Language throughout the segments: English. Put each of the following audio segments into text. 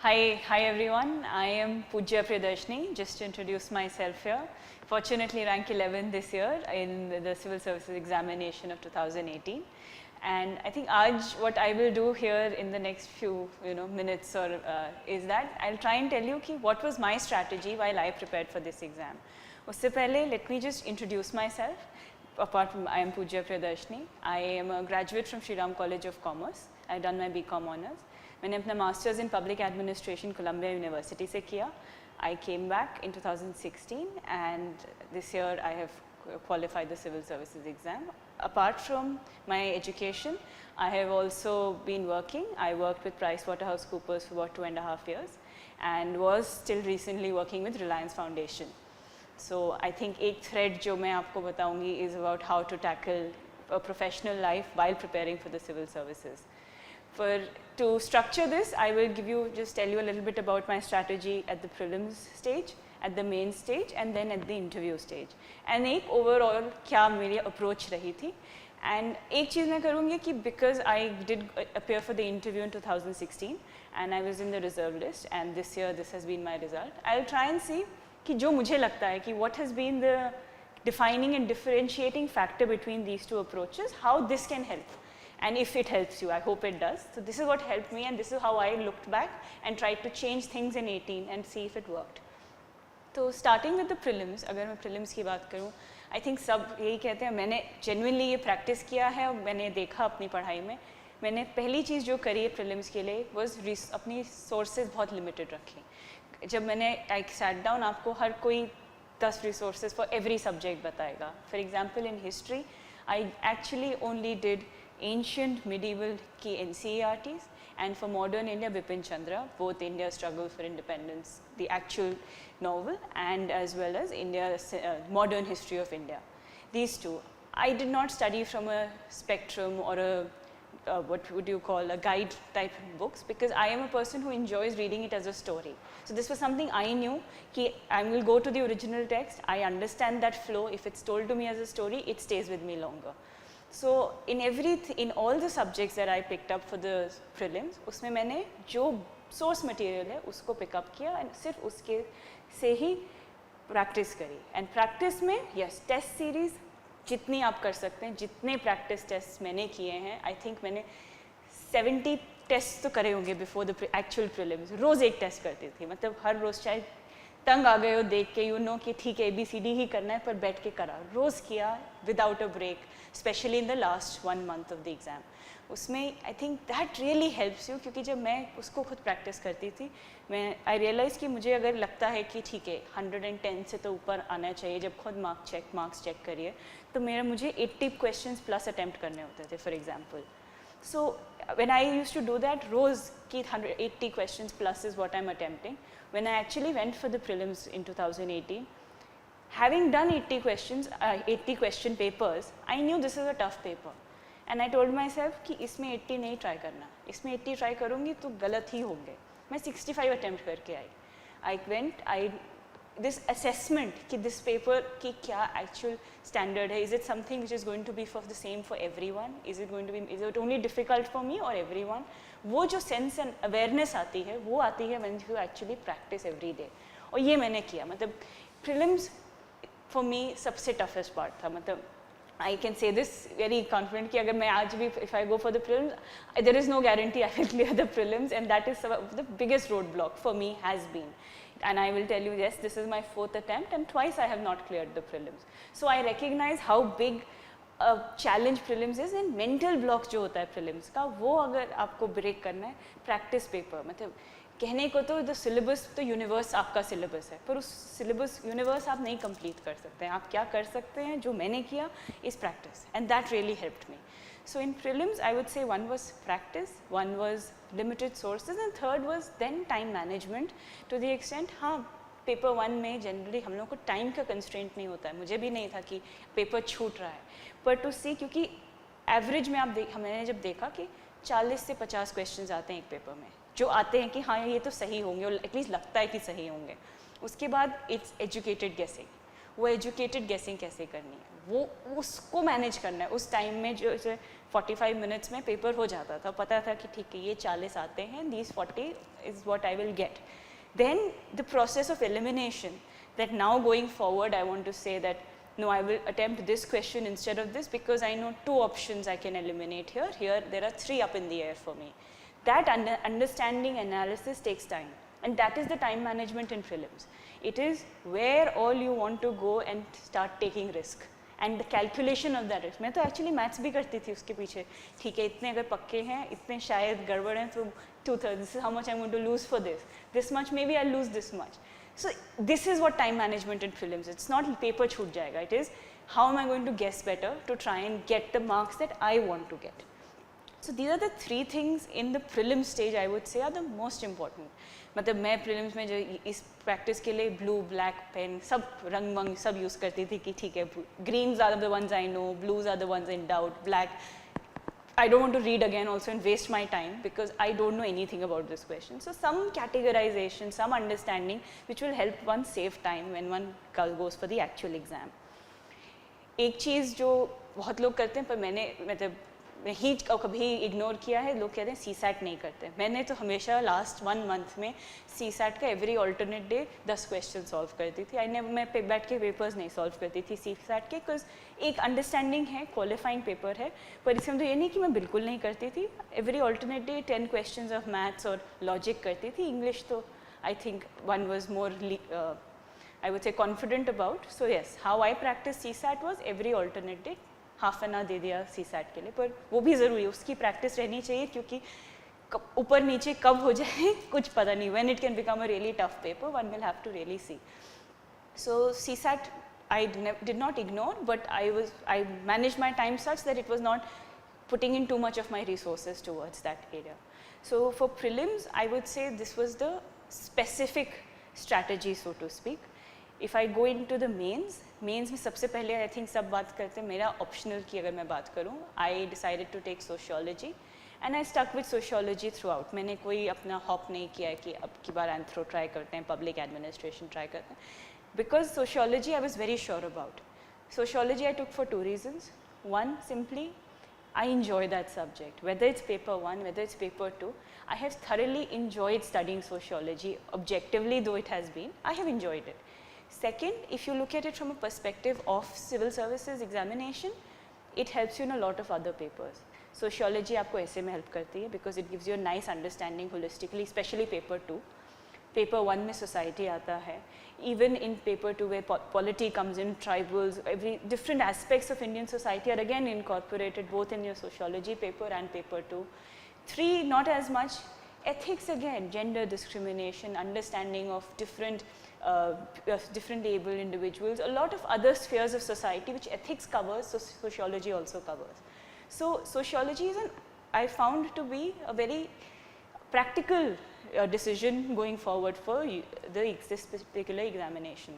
Hi everyone. I am Pujya Priyadarshini. Just to introduce myself here. Fortunately, rank 11 this year in the Civil Services examination of 2018. And I think what I will do here in the next few minutes is that I'll try and tell you what was my strategy while I prepared for this exam. Usse pehle, let me just introduce myself. Apart from I am Pujya Priyadarshini. I am a graduate from Shri Ram College of Commerce. I've done my BCom honors. मैंने अपना masters in public administration Columbia university से किया. I came back in 2016 and this year I have qualified the civil services exam. Apart from my education, I have also been working. I worked with PricewaterhouseCoopers for about 2.5 years and was still recently working with Reliance Foundation. So I think एक thread जो मैं आपको बताऊंगी is about how to tackle a professional life while preparing for the civil services. To structure this, I will just tell you a little bit about my strategy at the prelims stage, at the main stage and then at the interview stage. And एक overall क्या मेरी approach रही थी. And एक चीज़ मैं करूँगी कि because I did appear for the interview in 2016 and I was in the reserve list and this year this has been my result, I'll try and see कि जो मुझे लगता है कि what has been the defining and differentiating factor between these two approaches, how this can help. And if it helps you, I hope it does. So this is what helped me and this is how I looked back and tried to change things in 18 and see if it worked. So starting with the prelims, अगर मैं prelims की बात करूँ, I think सब यही कहते हैं, मैंने genuinely ये practice किया है और मैंने देखा अपनी पढ़ाई में. मैंने पहली चीज़ जो करी है prelims के लिए was अपनी sources बहुत limited रखी. जब मैंने I sat down, आपको हर कोई 10 resources for every subject बताएगा. For example, in history, I actually only did ancient medieval key NCERTs and for modern India Bipin Chandra, both India's struggle for independence, the actual novel and as well as India's modern history of India. These two. I did not study from a spectrum or what would you call a guide type books because I am a person who enjoys reading it as a story. So this was something I knew कि I will go to the original text, I understand that flow, if it's told to me as a story, it stays with me longer. So in all the subjects that I picked up for the prelims, उसमें मैंने जो source material है उसको pick up किया and सिर्फ उसके से ही practice करी. And practice में yes test series जितनी आप कर सकते हैं, जितने practice tests मैंने किए हैं, I think मैंने 70 tests तो करे होंगे before the actual prelims. रोज़ एक test करती थी, मतलब हर रोज़ चाहे तंग आ गए हो देख के कि ठीक है ABCD ही करना है पर बैठ के करा, रोज़ किया without a break, especially in the last 1 month of the exam. उसमें I think that really helps you क्योंकि जब मैं उसको खुद practice करती थी, I realized कि मुझे अगर लगता है कि ठीक है 110 से तो ऊपर आना चाहिए, जब खुद marks check करिए, तो मुझे 80 questions plus attempt करने होते थे for example. So when I used to do that, रोज़ की 180 questions plus is what I'm attempting. When I actually went for the prelims in 2018, having done 80 question papers, I knew this is a tough paper. And I told myself कि इसमें 80 नहीं try करना, इसमें 80 try करूँगी तो गलत ही होंगे. मैं 65 attempt करके आई. This assessment कि this paper की क्या actual standard है, is it something which is going to be the same for everyone, is it only difficult for me or everyone, वो जो sense and awareness आती है वो आती है when you actually practice every day. और ये मैंने किया, मतलब prelims for me सबसे toughest part था. मतलब I can say this very confident कि अगर मैं आज भी if I go for the prelims, there is no guarantee I will clear the prelims and that is the biggest roadblock for me has been. And I will tell you, yes, this is my 4th attempt and twice I have not cleared the prelims. So I recognize how big a challenge prelims is and mental block जो होता है prelims का, वो अगर आपको break करना है, practice paper, मतलब कहने को तो the syllabus तो universe आपका syllabus है, पर उस syllabus universe आप नहीं complete कर सकते हैं. आप क्या कर सकते हैं, जो मैंने किया is practice and that really helped me. So in prelims, I would say one was practice, one was limited sources and third was then time management to the extent, हाँ paper 1 में generally हम लोग को time का constraint नहीं होता है, मुझे भी नहीं था कि paper छूट रहा है, पर to see क्योंकि average में मैंने जब देखा कि 40 से 50 questions आते हैं एक paper में, जो आते हैं कि हाँ ये तो सही होंगे और at least लगता है कि सही होंगे. उसके बाद it's educated guessing. वो educated guessing कैसे करनी है, वो उसको मैनेज करना है। उस टाइम में जो 45 मिनट्स में पेपर हो जाता था, पता था कि ठीक है ये 40 आते हैं, these 40 is what I will get. Then the process of elimination, that now going forward I want to say that no, I will attempt this question instead of this because I know 2 options I can eliminate here. Here there are 3 up in the air for me. That understanding analysis takes time, and that is the time management in prelims. It is where all you want to go and start taking risk. And the calculation of that risk. मैं तो actually maths भी करती थी उसके पीछे, ठीक है इतने अगर पक्के हैं, इतने शायद गड़बड़ हैं, तो 2/3, this is how much I'm going to lose for this much maybe I'll lose this much. So this is what time management in prelims, it's not paper छूट जाएगा, it is how am I going to guess better to try and get the marks that I want to get. So these are the 3 things in the prelim stage I would say are the most important. मतलब मैं prelims में जो इस practice के लिए blue, black pen सब रंग वंग सब use करती थी कि ठीक है greens are the ones I know, blues are the ones in doubt, black I don't want to read again also and waste my time because I don't know anything about this question. So some categorization, some understanding which will help one save time when one goes for the actual exam. एक चीज़ जो बहुत लोग करते हैं पर मैंने मतलब ही कभी इग्नोर किया है, लोग कहते हैं CSAT नहीं करते। मैंने तो हमेशा लास्ट 1 मंथ में CSAT का every alternate day 10 question solve करती थी। मैं बैठ के पेपर्स नहीं सॉल्व करती थी CSAT के, बिकॉज एक अंडरस्टैंडिंग है, क्वालिफाइंग पेपर है, पर इसमें तो ये नहीं कि मैं बिल्कुल नहीं करती थी। Every alternate day 10 question of maths और लॉजिक करती थी। इंग्लिश तो I think one was more I would say confident about. So yes, how I practiced CSAT was every alternate day half an hour दे दिया CSAT के लिए, पर वो भी ज़रूरी है, उसकी प्रैक्टिस रहनी चाहिए क्योंकि ऊपर नीचे कब हो जाए कुछ पता नहीं, when it can become a really tough paper one will have to really see. So CSAT I did not ignore, but I managed my time such that it was not putting in too much of my resources towards that area. So for prelims I would say this was the specific strategy so to speak. If I go into the mains में सबसे पहले I think सब बात करते हैं, मेरा optional की अगर मैं बात करूँ, I decided to take sociology and I stuck with sociology throughout. मैंने कोई अपना hop नहीं किया है कि अब की बार anthro try करते हैं, public administration try करते हैं, because sociology I was very sure about. Sociology I took for 2 reasons. One, simply I enjoy that subject, whether it's paper 1, whether it's paper 2, I have thoroughly enjoyed studying sociology, objectively though it has been, I have enjoyed it. Second, if you look at it from a perspective of civil services examination, it helps you in a lot of other papers. Sociology आपको ऐसे में help करती है because it gives you a nice understanding holistically, especially paper 2. Paper 1 में society आता है. Even in paper 2 where polity comes in, tribals, every different aspects of Indian society are again incorporated both in your sociology paper and paper 2. 3, not as much. Ethics again, gender discrimination, understanding of different able individuals, a lot of other spheres of society which ethics covers, so sociology also covers. So sociology is I found to be a very practical decision going forward for this particular examination.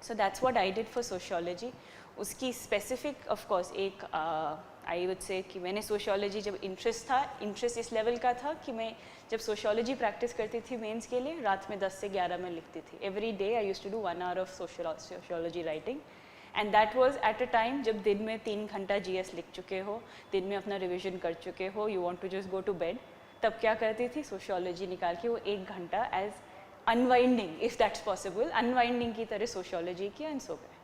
So that's what I did for sociology. उसकी specific of course एक I would say कि मैंने sociology जब interest इस level का था कि मैं जब sociology practice करती थी mains के लिए रात में 10 से 11 में लिखती थी. Every day I used to do 1 hour of sociology writing, and that was at a time जब दिन में 3 घंटा GS लिख चुके हो, दिन में अपना revision कर चुके हो, you want to just go to bed, तब क्या करती थी sociology निकाल के वो 1 घंटा as unwinding, if that's possible, unwinding की तरह sociology किया and सो गए.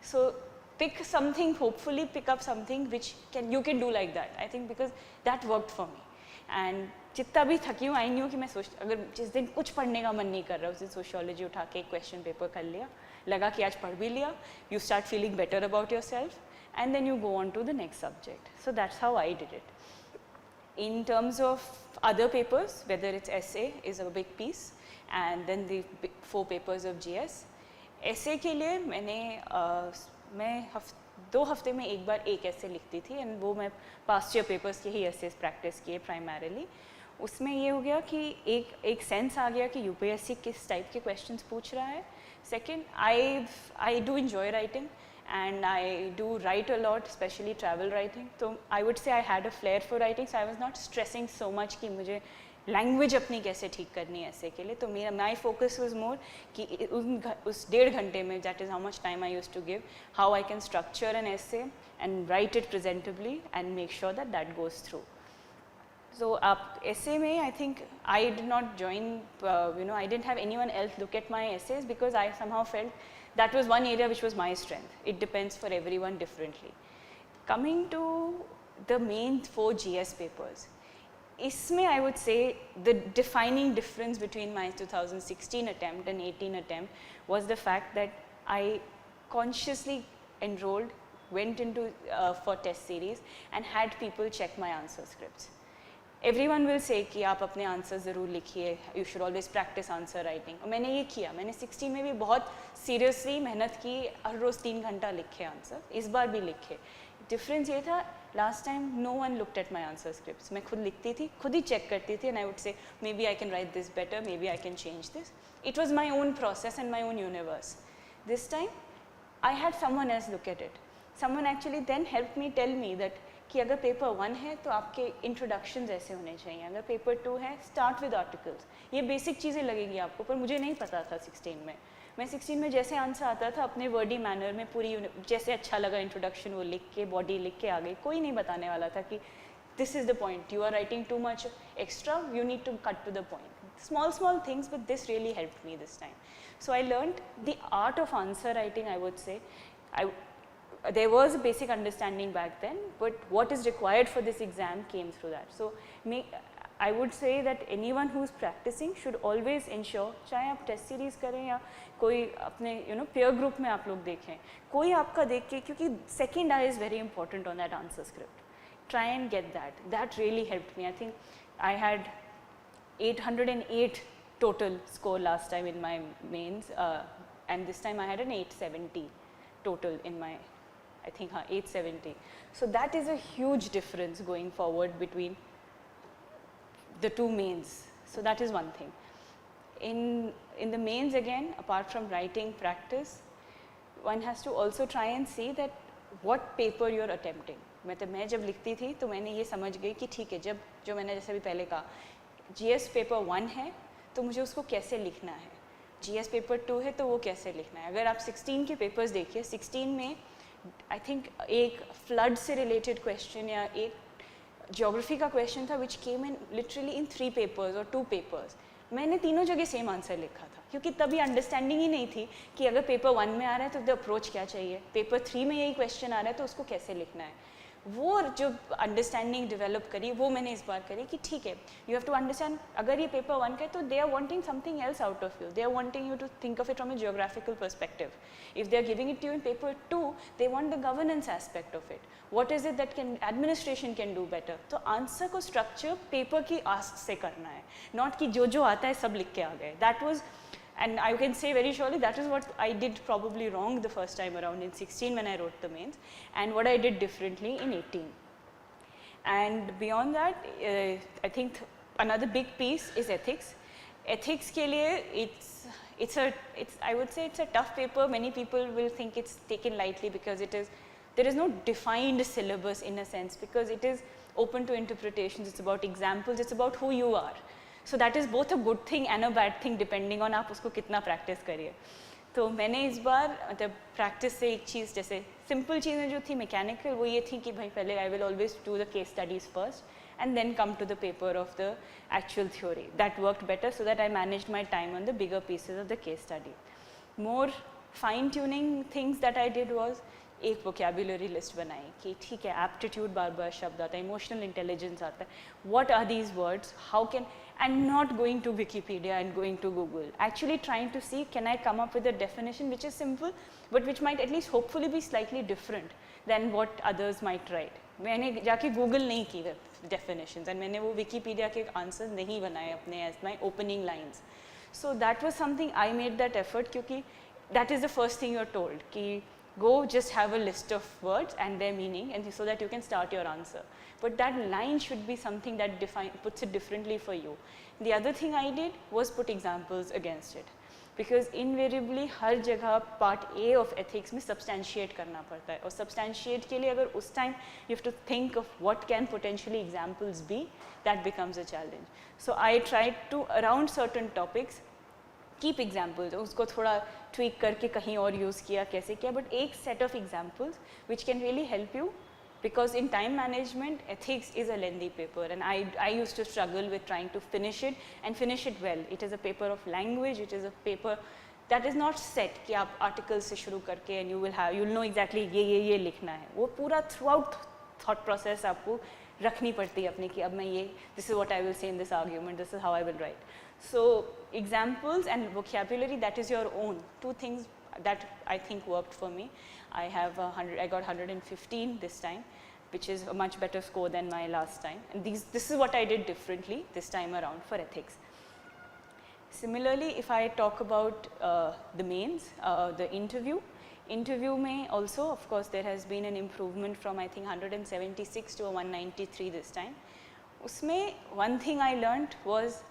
So pick something, hopefully pick up something which you can do like that. I think because that worked for me. And जितना भी थकी हूँ, I knew कि मैं अगर जिस दिन कुछ पढ़ने का मन नहीं कर रहा उस दिन sociology उठा के एक question paper कर लिया, लगा कि आज पढ़ भी लिया, you start feeling better about yourself, and then you go on to the next subject. So that's how I did it. In terms of other papers, whether it's essay is a big piece, and then the 4 papers of GS. essay के लिए मैं 2 हफ्ते में एक बार एक ऐसे लिखती थी, एंड वो मैं पास्ट ईयर पेपर्स के ही ऐसे प्रैक्टिस किए प्राइमरीली. उसमें ये हो गया कि एक सेंस आ गया कि यूपीएससी किस टाइप के क्वेश्चंस पूछ रहा है. Second, I do enjoy writing and I do write a lot, especially travel writing. So I would say I had a flair for writing, so I was not stressing so much कि मुझे language अपनी कैसे ठीक करनी है ऐसे के लिए. तो मेरा माई फोकस वॉज मोर कि उस 1.5 घंटे में, that is how much time I use to give, how I can structure an essay and write it presentably and make sure that that goes through. So आप essay में I think I did not join, I didn't have anyone else look at my essays because I somehow felt that was one area which was my strength. It depends for everyone differently. Coming to the main 4 GS papers, इसमें I would say the defining difference between my 2016 attempt and 18 attempt was the fact that I consciously enrolled, went into for test series and had people check my answer scripts. Everyone will say कि आप अपने answer ज़रूर लिखिए, you should always practice answer writing. और मैंने ये किया, मैंने 16 में भी बहुत seriously मेहनत की, हर रोज़ 3 घंटा लिखे आंसर, इस बार भी लिखे. डिफरेंस ये था, last time no one looked at my answer scripts. मैं खुद लिखती थी, खुद ही चेक करती थी, and I would say maybe I can write this better, maybe I can change this. It was my own process and my own universe. This time I had someone else look at it. Someone actually then helped me tell me that कि अगर paper 1 है तो आपके introductions ऐसे होने चाहिए, अगर paper 2 है स्टार्ट विद आर्टिकल्स. ये बेसिक चीज़ें लगेंगी आपको, पर मुझे नहीं पता था 16 में. मैं 16 में जैसे आंसर आता था अपने वर्डी मैनर में पूरी, जैसे अच्छा लगा इंट्रोडक्शन वो लिख के, बॉडी लिख के आ गई. कोई नहीं बताने वाला था कि this is the point, you are writing too much extra, you need to cut to the point. Small things, but this really helped me this time. So I learned the art of answer writing, I would say. There was a basic understanding back then, but what is required for this exam came through that. So I would say that anyone who is practicing should always ensure, चाहे आप test series करें या कोई अपने peer group में आप लोग देखें, कोई आपका देख के, क्योंकि second eye is very important on that answer script. Try and get that. That really helped me. I think I had 808 total score last time in my mains, and this time I had an 870 total in my, I think 870. So that is a huge difference going forward between the 2 mains. So that is one thing. In the mains again, apart from writing practice, one has to also try and see that what paper you are attempting. मैं जब लिखती थी तो मैंने ये समझ गई कि ठीक है, जब जो मैंने जैसे भी पहले कहा, GS पेपर 1 है तो मुझे उसको कैसे लिखना है, GS पेपर 2 है तो वो कैसे लिखना है. अगर आप 16 के पेपर्स देखिए, 16 में आई थिंक एक फ्लड से रिलेटेड क्वेश्चन या एक ज्योग्राफी का क्वेश्चन था विच केम इन लिटरली इन 3 पेपर्स और 2 पेपर्स. मैंने तीनों जगह सेम आंसर लिखा था, क्योंकि तभी अंडरस्टैंडिंग ही नहीं थी कि अगर पेपर 1 में आ रहा है तो द अप्रोच क्या चाहिए, पेपर 3 में यही क्वेश्चन आ रहा है तो उसको कैसे लिखना है. वो जो अंडरस्टैंडिंग डेवलप करी वो मैंने इस बार करी कि ठीक है, यू हैव टू अंडरस्टैंड, अगर ये पेपर 1 का है तो they are wanting something else out of you, they are wanting you to think of it from a geographical perspective. If they are giving it to you in paper 2, they want the governance aspect of it, what is it that can administration can do better. तो answer को structure paper की ask से करना है, not कि जो आता है सब लिख के आ गए. That was, and I can say very surely that is what I did probably wrong the first time around in 16 when I wrote the mains, and what I did differently in 18. And beyond that, I think another big piece is ethics. Ethics ke liye it's I would say it's a tough paper. Many people will think it's taken lightly because there is no defined syllabus in a sense, because it is open to interpretations, it's about examples, it's about who you are. So that is both a good thing and a bad thing depending on आप उसको कितना practice करिए. तो मैंने इस बार मतलब practice से एक चीज़, जैसे सिंपल चीज़ें जो थी मैकेनिकल, वो ये थी कि भाई पहले I will always do the case studies first and then come to the paper of the actual theory. That worked better so that I managed my time on the bigger pieces of the case study. More fine tuning things that I did was, एक vocabulary list बनाई कि ठीक है, aptitude बार बार शब्द आता है, emotional intelligence आता है, what are these words, how can, and not going to Wikipedia and going to Google, actually trying to see can I come up with a definition which is simple but which might at least hopefully be slightly different than what others might write. मैंने जाके Google नहीं की definitions and मैंने वो Wikipedia के answers नहीं बनाए अपने as my opening lines. So that was something I made that effort, क्योंकि that is the first thing you're told कि go just have a list of words and their meaning, and so that you can start your answer. But that line should be something that puts it differently for you. The other thing I did was put examples against it. because invariably हर जगह part A of ethics में substantiate करना पड़ता है, और substantiate के लिए अगर उस time you have to think of what can potentially examples be, that becomes a challenge. So I tried to around certain topics keep examples, उसको थोड़ा tweak करके कहीं और use किया, कैसे किया, but एक set of examples which can really help you, because in time management ethics is a lengthy paper, and I used to struggle with trying to finish it and finish it well. It is a paper of language, it is a paper that is not set कि आप articles से शुरू करके and you'll know exactly ये लिखना है, वो पूरा throughout thought process आपको रखनी पड़ती है अपनी कि अब मैं ये this is what I will say in this argument, this is how I will write. So examples and vocabulary, that is your own. Two things that I think worked for me. I got 115 this time, which is a much better score than my last time. And this is what I did differently this time around for ethics. Similarly, if I talk about the mains, the interview may also, of course, there has been an improvement from I think 176 to 193 this time. Usme one thing I learned was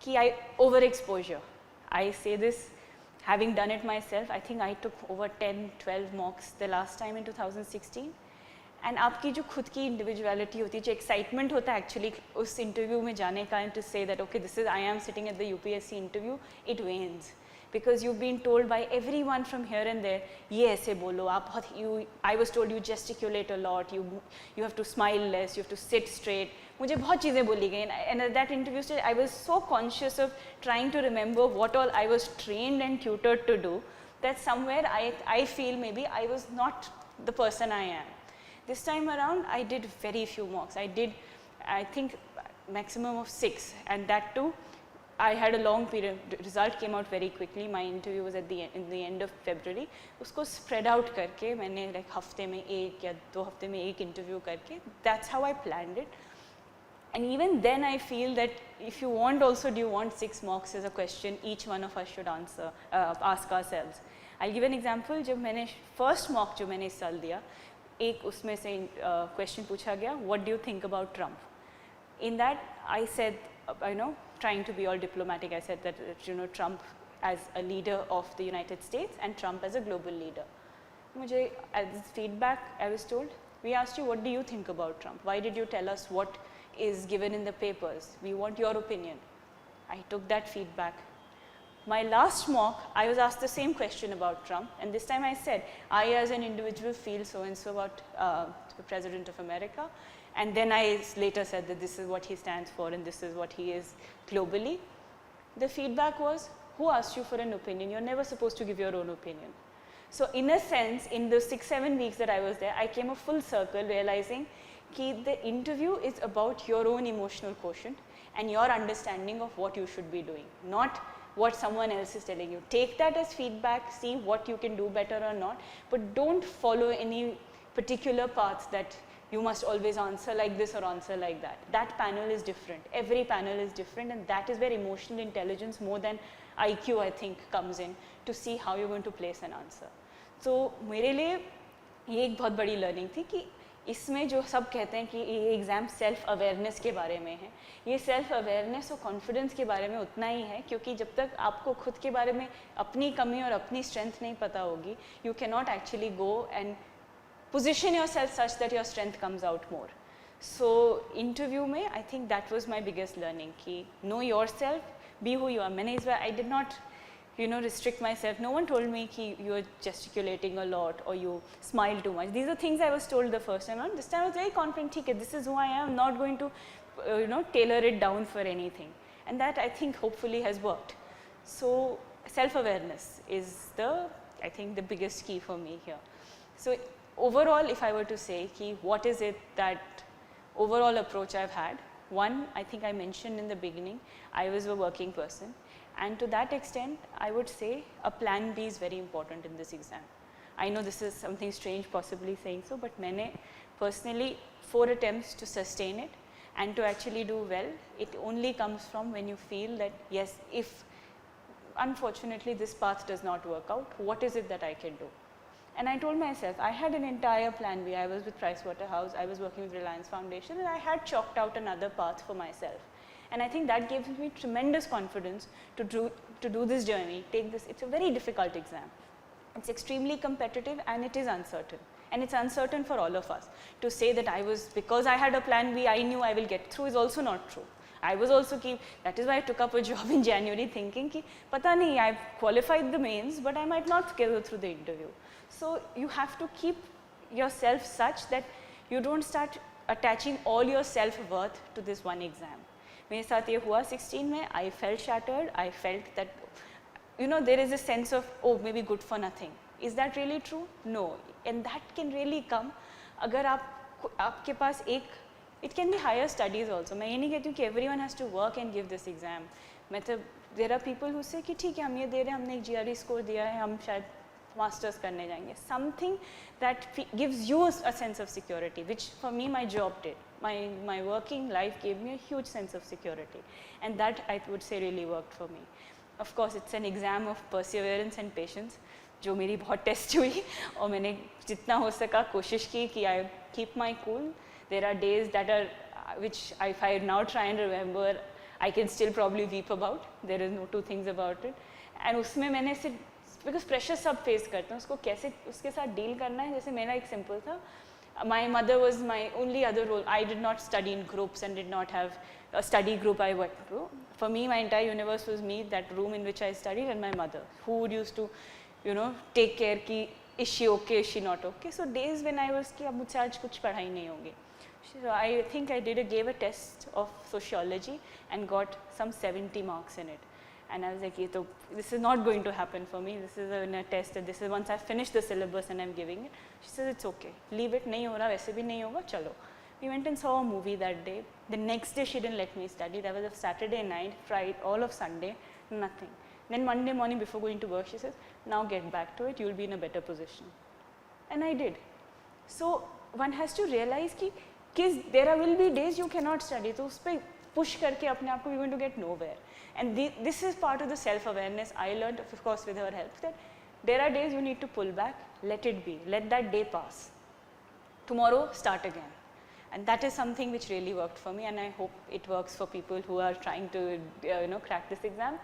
कि overexposure. I say this having done it myself. I think I took over 10-12 mocks the last time in 2016. And आपकी जो खुद की individuality होती है, जो excitement होता है actually उस interview में जाने का, and to say that okay, this is I am sitting at the UPSC interview, it wanes. Because you've been told by everyone from here and there, ये ऐसे बोलो, आप बहुत I was told you gesticulate a lot, you have to smile less, you have to sit straight. मुझे बहुत चीज़ें बोली गई, and at that interview stage I was so conscious of trying to remember what all I was trained and tutored to do, that somewhere I feel maybe I was not the person I am. This time around I did very few mocks. I did I think maximum of 6, and that too I had a long period. Result came out very quickly. My interview was in the end of February. उसको spread out करके मैंने like हफ्ते में एक या 2 हफ्ते में एक interview करके, that's how I planned it. And even then I feel that if you want also, do you want 6 mocks is a question each one of us should answer, ask ourselves. I'll give an example. जब मैंने first mock जो मैंने इस साल दिया, एक उसमें से question पूछा गया, what do you think about Trump? In that I said, trying to be all diplomatic, I said that Trump as a leader of the United States and Trump as a global leader. मुझे as feedback I was told, we asked you what do you think about Trump? Why did you tell us what is given in the papers? We want your opinion. I took that feedback. My last mock, I was asked the same question about Trump, and this time I said, I as an individual feel so and so about the President of America, and then I later said that this is what he stands for and this is what he is globally. The feedback was, who asked you for an opinion? You're never supposed to give your own opinion. So in a sense, in the 6-7 weeks that I was there, I came a full circle realizing that the interview is about your own emotional quotient and your understanding of what you should be doing, not what someone else is telling you. Take that as feedback, see what you can do better or not, but don't follow any particular paths that you must always answer like this or answer like that. That panel is different. Every panel is different, and that is where emotional intelligence more than IQ I think comes in to see how you're going to place an answer. So मेरे लिए ये एक बहुत बड़ी learning थी कि इसमें जो सब कहते हैं कि ये एग्ज़ाम सेल्फ अवेयरनेस के बारे में है, ये सेल्फ अवेयरनेस और कॉन्फिडेंस के बारे में उतना ही है, क्योंकि जब तक आपको खुद के बारे में अपनी कमी और अपनी स्ट्रेंथ नहीं पता होगी, you cannot actually go and position yourself such that your strength comes out more. So interview में I think that was my biggest learning कि know yourself, be who you are. मैंने इस बार I did not restrict myself. No one told me कि you are gesticulating a lot or you smile too much. These are things I was told the first time. This time I was very confident. ठीक है, this is who I am. I'm not going to tailor it down for anything. And that I think hopefully has worked. So self-awareness is I think the biggest key for me here. So overall, if I were to say what is it that overall approach I've had, one, I think I mentioned in the beginning, I was a working person, and to that extent I would say a plan B is very important in this exam. I know this is something strange possibly saying so, but मैंने personally 4 attempts to sustain it and to actually do well, it only comes from when you feel that yes, if unfortunately this path does not work out, what is it that I can do? And I told myself, I had an entire plan B. I was with Pricewaterhouse, I was working with Reliance Foundation, and I had chalked out another path for myself. And I think that gave me tremendous confidence to to do this journey, take this, it's a very difficult exam. It's extremely competitive and it is uncertain. And it's uncertain for all of us. To say that because I had a plan B, I knew I will get through is also not true. I was also that is why I took up a job in January thinking ki, pata nahi, I've qualified the mains, but I might not go through the interview. So you have to keep yourself such that you don't start attaching all your self-worth to this one exam. मेरे साथ ये हुआ 16 में, I felt shattered, I felt that, there is a sense of, oh, maybe good for nothing. Is that really true? No. And that can really come अगर आपके पास it can be higher studies also. मैं ये नहीं कहती हूँ कि everyone has to work and give this exam. मतलब there are people who say कि ठीक है हम ये दे रहे हैं, हमने एक GRE score दिया है, हम शायद masters करने जाएंगे. Something that gives you a sense of security, which for me my job did. My working life gave me a huge sense of security, and that I would say really worked for me. Of course, it's an exam of perseverance and patience, जो मेरी बहुत test हुई और मैंने जितना हो सका कोशिश की कि I keep my cool. There are days that are which if I now try and remember, I can still probably weep about. There is no two things about it. And उसमें मैंने सिर्फ because pressure सब face करते हैं, उसको कैसे उसके साथ deal करना है. जैसे मेरा एक simple था. My mother was my only other role. I did not study in groups and did not have a study group I went to. For me, my entire universe was me, that room in which I studied, and my mother, who would used to, take care ki, is she okay, is she not okay. So days when I was ki, ab mujhse aaj kuch padhai nahi hogi. So I think I gave a test of sociology and got some 70 marks in it. And I was like, this is not going to happen for me. This is a test. This is once I finish the syllabus and I'm giving it. She says, it's okay. Leave it. Nahi ho raha, वैसे भी नहीं होगा, चलो. We went and saw a movie that day. The next day she didn't let me study. That was a Saturday night, Friday, all of Sunday, nothing. Then Monday morning before going to work, she says, now get back to it. You'll be in a better position. And I did. So one has to realize कि there will be days you cannot study. तो उस पे push करके अपने आप को you're going to get nowhere. And this is part of the self-awareness I learned, of course, with her help, that there are days you need to pull back, let it be, let that day pass. Tomorrow, start again. And that is something which really worked for me, and I hope it works for people who are trying to, crack this exam.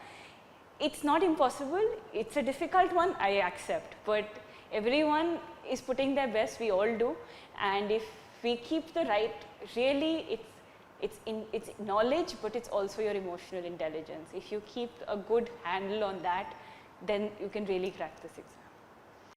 It's not impossible. It's a difficult one, I accept. But everyone is putting their best, we all do. And if we keep the right, really, it's knowledge, but it's also your emotional intelligence. If you keep a good handle on that, then you can really crack this exam.